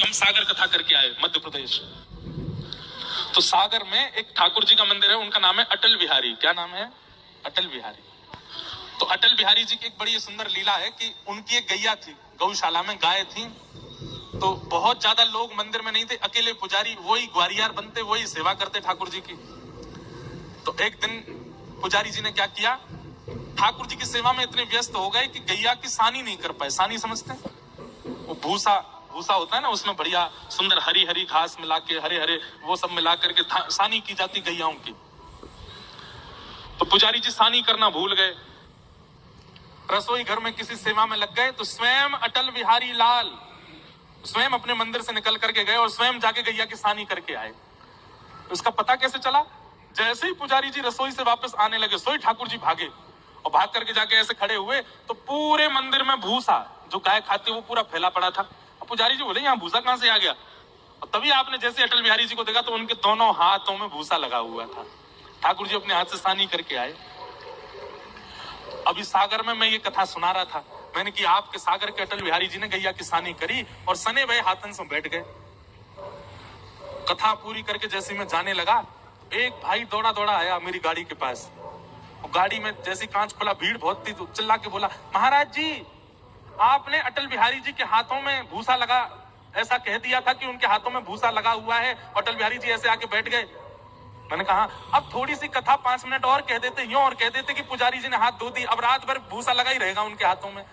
हम सागर कथा करके आए मध्य प्रदेश। तो सागर में एक ठाकुर जी का मंदिर है, उनका नाम है अटल बिहारी। क्या नाम है? अटल बिहारी। तो अटल बिहारी जी की एक बड़ी सुंदर लीला है कि उनकी एक गैया थी, गौशाला में गाय थी। तो बहुत ज्यादा लोग मंदिर में नहीं थे, अकेले पुजारी वही ग्वारियार बनते, वही सेवा करते ठाकुर जी की। तो एक दिन पुजारी जी ने क्या किया, ठाकुर जी की सेवा में इतने व्यस्त हो गए कि गैया की सानी नहीं कर पाए। सानी समझते हैं? वो भूसा होता है ना, उसमें बढ़िया सुंदर हरी हरी घास मिला के, हरे हरे वो सब मिला करके सानी की जाती गैयाओं की। तो पुजारी जी सानी करना भूल गए, रसोई घर में किसी सेवा में लग गए। तो स्वयं अटल बिहारी लाल स्वयं अपने मंदिर से निकल करके गए और स्वयं जाके गैया की सानी करके आए। उसका पता कैसे चला? जैसे ही पुजारी जी रसोई से वापस आने लगे, सोई ठाकुर जी भागे और भाग करके जाके ऐसे खड़े हुए तो पूरे मंदिर में भूसा जो गाय खाती वो पूरा फैला पड़ा था। और पुजारी जी बोले, यहाँ भूसा कहां से आ गया? और तभी आपने जैसे अटल बिहारी जी को देखा तो उनके दोनों हाथों में भूसा लगा हुआ था। ठाकुर जी अपने हाथ से सानी करके आए। अभी सागर में मैं ये कथा सुना रहा था, मैंने कि आपके सागर के अटल बिहारी जी ने गैया की सानी करी और सने भय हाथन से बैठ गए। कथा पूरी करके जैसे मैं जाने लगा, एक भाई दौड़ा दौड़ा आया मेरी गाड़ी के पास। और गाड़ी में जैसे कांच खोला, भीड़ बहुत थी, तो चिल्ला के बोला, महाराज जी आपने अटल बिहारी जी के हाथों में भूसा लगा, ऐसा कह दिया था कि उनके हाथों में भूसा लगा हुआ है। अटल बिहारी जी ऐसे आके बैठ गए। मैंने कहा अब थोड़ी सी कथा 5 मिनट और कह देते, यूं और कह देते कि पुजारी जी ने हाथ धो दी, अब रात भर भूसा लगा ही रहेगा उनके हाथों में।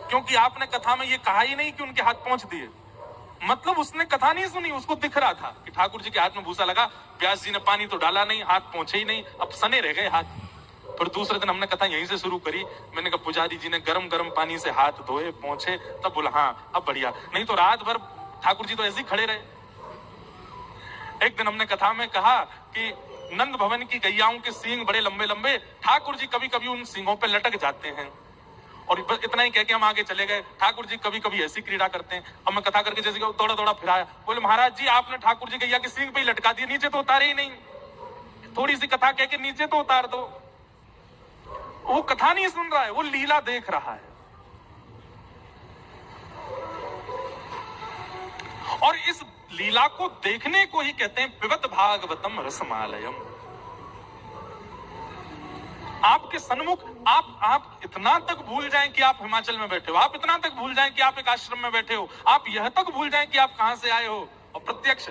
क्योंकि आपने कथा में ये कहा ही नहीं कि उनके हाथ पहुंच दिए। मतलब उसने कथा नहीं सुनी, उसको दिख रहा था कि ठाकुर जी के हाथ में भूसा लगा, व्यास जी ने पानी तो डाला नहीं, हाथ पहुंचे ही नहीं, अब सने रह गए हाथ। फिर दूसरे दिन हमने कथा यहीं से शुरू करी। मैंने कहा पुजारी जी ने गरम गरम पानी से हाथ धोए, पहुंचे, तब बोला हाँ अब बढ़िया, नहीं तो रात भर ठाकुर जी तो ऐसे ही खड़े रहे। एक दिन हमने कथा में कहा कि नंद भवन की गैयाओं के सींग बड़े लंबे लंबे, ठाकुर जी कभी कभी उन सींगों पे लटक जाते हैं। और इतना ही कह के हम आगे चले गए। ठाकुर जी कभी कभी ऐसी क्रीड़ा करते हैं। अब मैं कथा करके जैसे दौड़ा दौड़ा फिराया, बोले महाराज जी आपने ठाकुर जी गैया के सींग पे ही लटका दिया, नीचे तो उतारे ही नहीं। थोड़ी सी कथा कह के नीचे तो उतार दो। वो कथा नहीं सुन रहा है, वो लीला देख रहा है। और इस लीला को देखने को ही कहते हैं पिबत भागवतम रसमालयम। आपके सन्मुख आप इतना तक भूल जाएं कि आप हिमाचल में बैठे हो, आप इतना तक भूल जाएं कि आप एक आश्रम में बैठे हो, आप यह तक भूल जाएं कि आप कहां से आए हो। और प्रत्यक्ष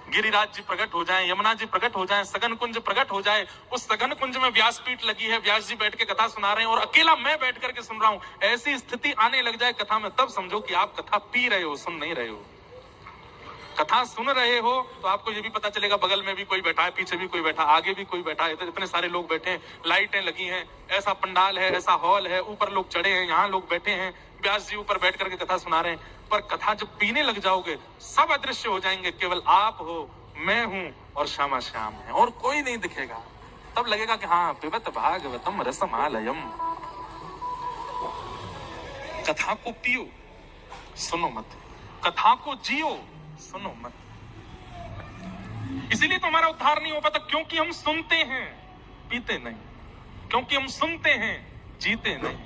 गिरिराज जी प्रकट हो जाएं, यमुना जी प्रकट हो जाएं, सघन कुंज प्रकट हो जाए, उस सघन कुंज में व्यासपीठ लगी है, व्यास जी बैठ के कथा सुना रहे हैं और अकेला मैं बैठ करके सुन रहा हूं, ऐसी स्थिति आने लग जाए कथा में, तब समझो कि आप कथा पी रहे हो, सुन नहीं रहे हो। कथा सुन रहे हो तो आपको ये भी पता चलेगा बगल में भी कोई बैठा है, पीछे भी कोई बैठा, आगे भी कोई बैठा है, इतने सारे लोग बैठे हैं, लाइटें लगी हैं, ऐसा पंडाल है, ऐसा हॉल है, ऊपर लोग चढ़े हैं, यहाँ लोग बैठे हैं, व्यास जी ऊपर बैठ करके कथा सुना रहे हैं। पर कथा जब पीने लग जाओगे सब अदृश्य हो जाएंगे, केवल आप हो, मैं हूं और श्यामा श्याम है और कोई नहीं दिखेगा। तब लगेगा कि हाँ पिबत भागवतम रसमालयम। कथा को पियो, सुनो मत, कथा को जियो, सुनो मत। इसीलिए तो हमारा उद्धार नहीं हो पाता, क्योंकि हम सुनते हैं पीते नहीं, क्योंकि हम सुनते हैं जीते नहीं।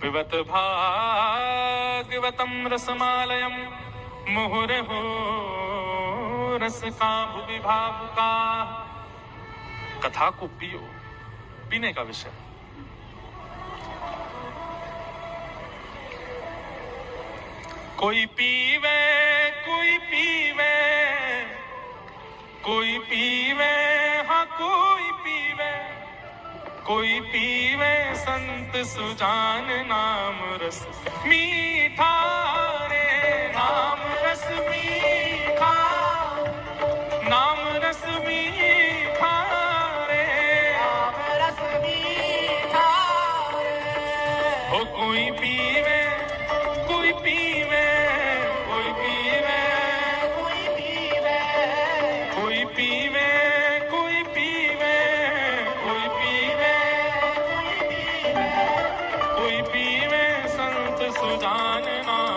पिबत भागवतम रसमालयम मुहुर्हो रस का भुवि भावुका। कथा को पियो, पीने का विषय। कोई पीवे कोई पीवे कोई पीवे, हाँ कोई पीवे, कोई पीवे संत सुजान नाम रस मीठा रे, नाम रस मीठा, नाम रस मीठा रे, नाम रस मीठा रे। ओ कोई पीवे कोई पीवे, कोई पीवे कोई पीवे, कोई पीवे कोई पीवे, कोई पीवे कोई पीवे, कोई पीवे संत सुजान नाम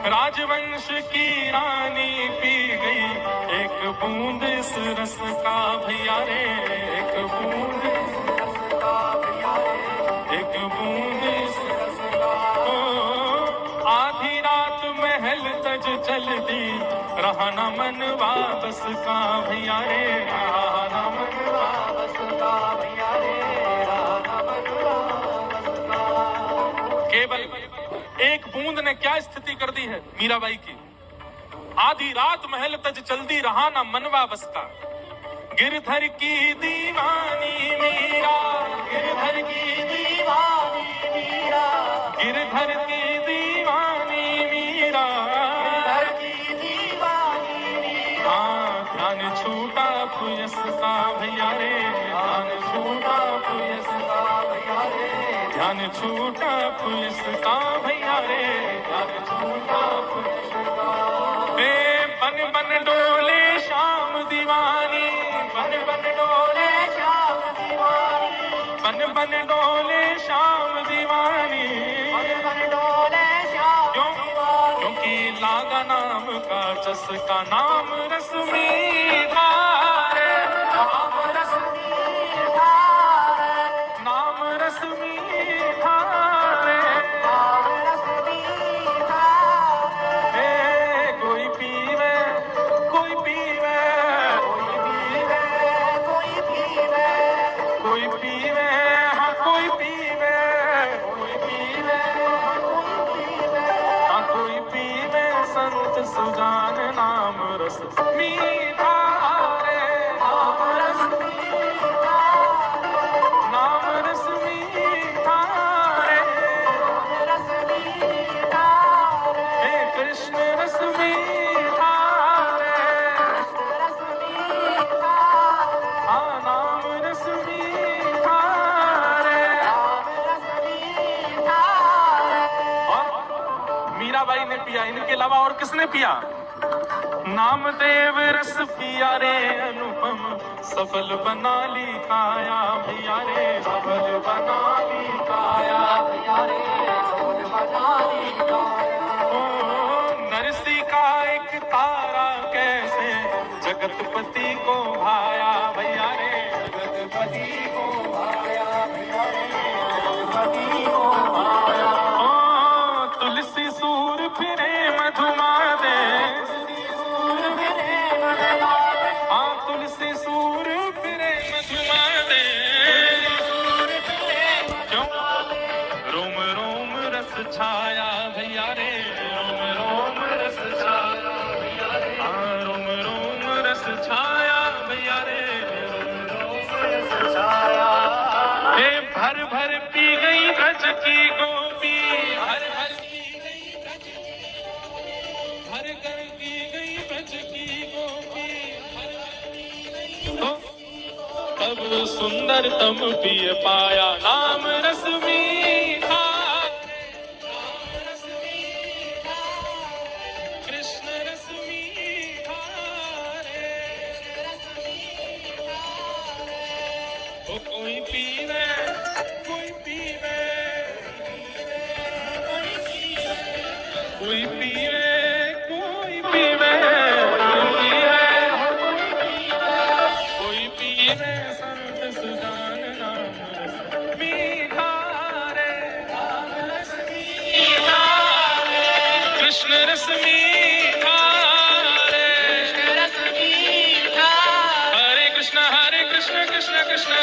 राजवंश की रानी पी गई एक बूंद इस रस का भैया रे, एक बूंद इस रस का भैया रे, एक बूंद इस रस का। ओ आधी रात महल तज चल दी, रहा न मन वापस का भैया रे, रहा न मन वापस का भैया रे, रहा न मन वापस का। केवल एक बूंद ने क्या स्थिति कर दी है मीराबाई की। आधी रात महल तज चलदी, रहा ना मनवा बस का। गिरधर की दीवानी मीरा, गिरधर की दीवानी मीरा, गिरधर की दीवानी मीरा, गिरधर की दीवानी मीरा। ध्यान छूटा पुयस का भैया रे, ध्यान छूटा पुयस का भैया रे, ध्यान छूटा पुलिस का भैया रे, ध्यान छूटा पुलिस का। बन बन डोले शाम दीवानी, बन बन डोले शाम दीवानी, बन बन डोले शाम दीवानी, बन बन डोले शाम दीवानी। क्योंकि लागा नाम का चस्का, नाम रस्मी धार, नाम रस्मी धार, नाम रस्मी सुजान नाम रस मीठा रे, नाम रस मीठा, नाम रस मीठा रे, नाम रस मीठा रे, कृष्ण रस मीठा रे, कृष्ण रस मीठा रे, नाम रस मीठा रे, नाम रस मीठा रे। और मीराबाई ने पिया, इनके अलावा और किसने पिया? नामदेव रस पिया रे अनुपम, सफल बना ली काया भैया रे, सफल बना ली काया भैया रे, सफल बना ली काया। ओ नरसी का एक तारा कैसे जगतपति को भाया भैया रे, जगतपति को भाया भैया रे, जगतपति को भाया। ओ तुलसी सूर फिरे मधुमादे, तुलसी सूर फिरे मधुमादे, क्यों रोम रोम रस छाया भैया रे, रोम रोम रस छाया भैया रे, रोम रोम रस छाया भैया रे, रोम रोम रस छाया। हे भर भर पी गई ब्रज की गोपी, भर भर पी गई ब्रज की, भर कर पी गई ब्रज की गोपी, तब सुंदर तम पिय पाया नाम रस मीठा, नाम रस मीठा, कृष्ण रस मीठा रे, रस मीठा रे। कोई पीवे, कोई पीवे, कोई पीवे, कोई पीवे, कृष्ण रस मीठा रे, कृष्ण रस मीठा। हरे कृष्ण कृष्ण कृष्ण